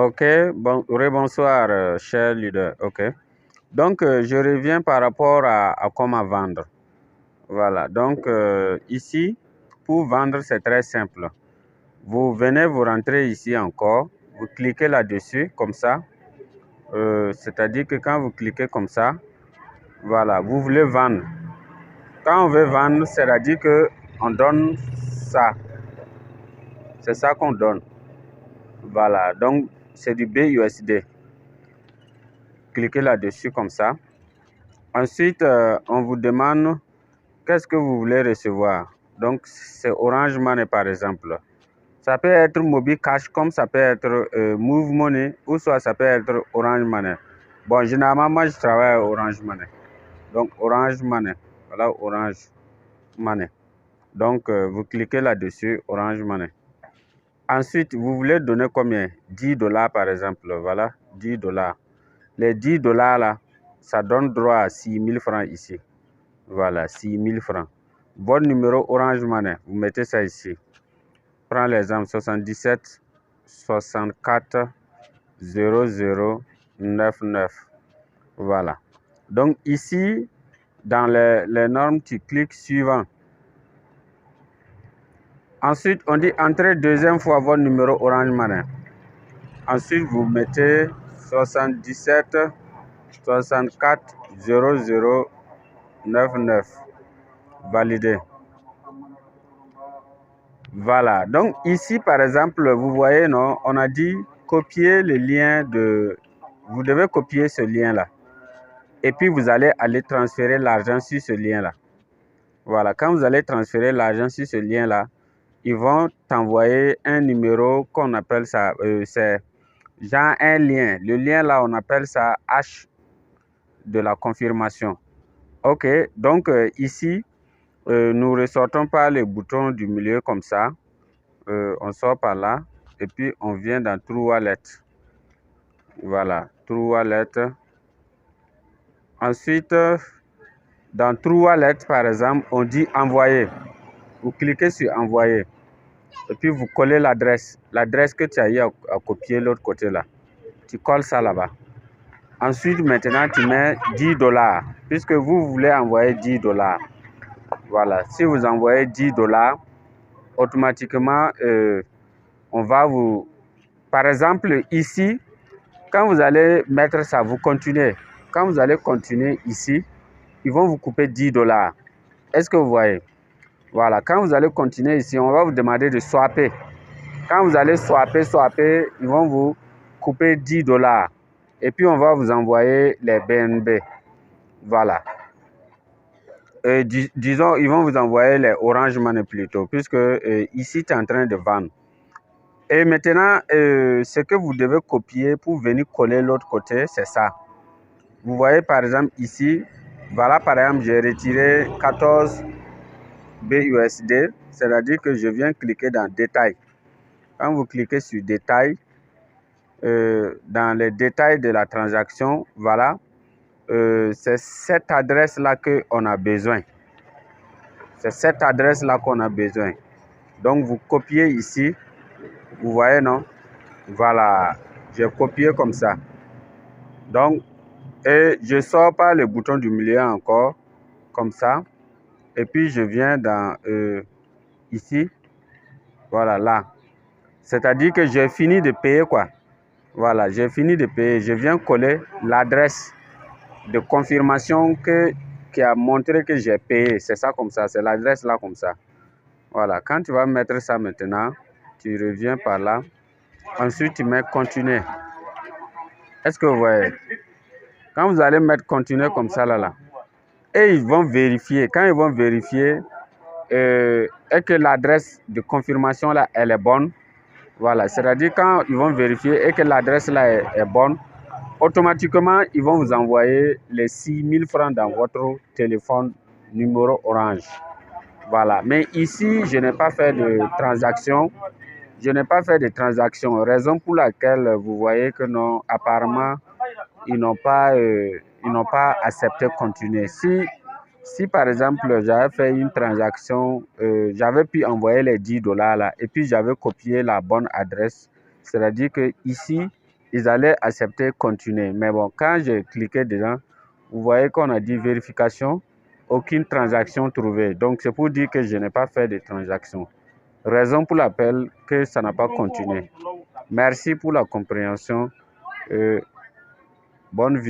Ok, bon, bonsoir, cher leader. Ok. Donc, je reviens par rapport à comment vendre. Voilà. Donc, ici, pour vendre, c'est très simple. Vous venez, vous rentrez ici encore, vous cliquez là-dessus, comme ça. C'est-à-dire que quand vous cliquez comme ça, voilà, vous voulez vendre. Quand on veut vendre, c'est-à-dire que on donne ça. C'est ça qu'on donne. Voilà. Donc, c'est du BUSD. Cliquez là-dessus comme ça. Ensuite, on vous demande qu'est-ce que vous voulez recevoir. Donc, c'est Orange Money par exemple. Ça peut être Mobile Cash comme ça peut être Move Money ou soit ça peut être Orange Money. Bon, généralement, moi, je travaille à Orange Money. Donc, Orange Money. Voilà, Orange Money. Donc, vous cliquez là-dessus, Orange Money. Ensuite, vous voulez donner combien? 10 dollars par exemple. Voilà, 10 dollars. Les 10 dollars là, ça donne droit à 6 000 francs ici. Voilà, 6 000 francs. Votre numéro Orange Money, vous mettez ça ici. Prends l'exemple 77 64 00 99. Voilà. Donc ici, dans les normes, tu cliques suivant. Ensuite, on dit entrer deuxième fois votre numéro Orange Money. Ensuite, vous mettez 77 64 00 99. Validé. Voilà. Donc ici, par exemple, vous voyez, non, on a dit copier le lien de... Vous devez copier ce lien-là. Et puis, vous allez aller transférer l'argent sur ce lien-là. Voilà. Quand vous allez transférer l'argent sur ce lien-là, ils vont t'envoyer un numéro qu'on appelle ça, c'est genre un lien. Le lien là, on appelle ça H de la confirmation. Ok, donc ici, nous ressortons par les boutons du milieu comme ça. On sort par là et puis on vient dans True Wallet. Voilà, True Wallet. Ensuite, dans True Wallet, par exemple, on dit envoyer. Vous cliquez sur envoyer. Et puis vous collez l'adresse. L'adresse que tu as eu à copier de l'autre côté là. Tu colles ça là-bas. Ensuite, maintenant, tu mets 10 dollars. Puisque vous voulez envoyer 10 dollars. Voilà. Si vous envoyez 10 dollars, automatiquement, on va vous... Par exemple, ici, quand vous allez mettre ça, vous continuez. Quand vous allez continuer ici, ils vont vous couper 10 dollars. Est-ce que vous voyez? Voilà. Quand vous allez continuer ici, on va vous demander de swapper. Quand vous allez swapper, ils vont vous couper 10 dollars. Et puis, on va vous envoyer les BNB. Voilà. Disons, ils vont vous envoyer les Orange Money plutôt, puisque ici, tu es en train de vendre. Et maintenant, ce que vous devez copier pour venir coller l'autre côté, c'est ça. Vous voyez, par exemple, ici, voilà, par exemple, j'ai retiré 14 BUSD, c'est-à-dire que je viens cliquer dans Détails. Quand vous cliquez sur Détails, dans les détails de la transaction, voilà, c'est cette adresse-là qu'on a besoin. C'est cette adresse-là qu'on a besoin. Donc, vous copiez ici. Vous voyez, non? Voilà. J'ai copié comme ça. Donc, et je sors par le bouton du milieu encore. Comme ça. Et puis, je viens dans ici. Voilà, là. C'est-à-dire que j'ai fini de payer, quoi. Voilà, j'ai fini de payer. Je viens coller l'adresse de confirmation qui a montré que j'ai payé. C'est ça comme ça. C'est l'adresse là comme ça. Voilà, quand tu vas mettre ça maintenant, tu reviens par là. Ensuite, tu mets continuer. Est-ce que vous voyez? Quand vous allez mettre continuer comme ça, là, et ils vont vérifier. Quand ils vont vérifier et que l'adresse de confirmation, là, elle est bonne, voilà, c'est-à-dire quand ils vont vérifier et que l'adresse, là, est bonne, automatiquement, ils vont vous envoyer les 6 000 francs dans votre téléphone numéro Orange. Voilà, mais ici, je n'ai pas fait de transaction. Je n'ai pas fait de transaction, raison pour laquelle vous voyez que non, apparemment, ils n'ont pas accepté de continuer. Si par exemple, j'avais fait une transaction, j'avais pu envoyer les 10 dollars là, et puis j'avais copié la bonne adresse, c'est-à-dire que ici, ils allaient accepter continuer. Mais bon, quand j'ai cliqué dedans, vous voyez qu'on a dit vérification, aucune transaction trouvée. Donc, c'est pour dire que je n'ai pas fait de transaction. Raison pour laquelle que ça n'a pas continué. Merci pour la compréhension. Bonne vie.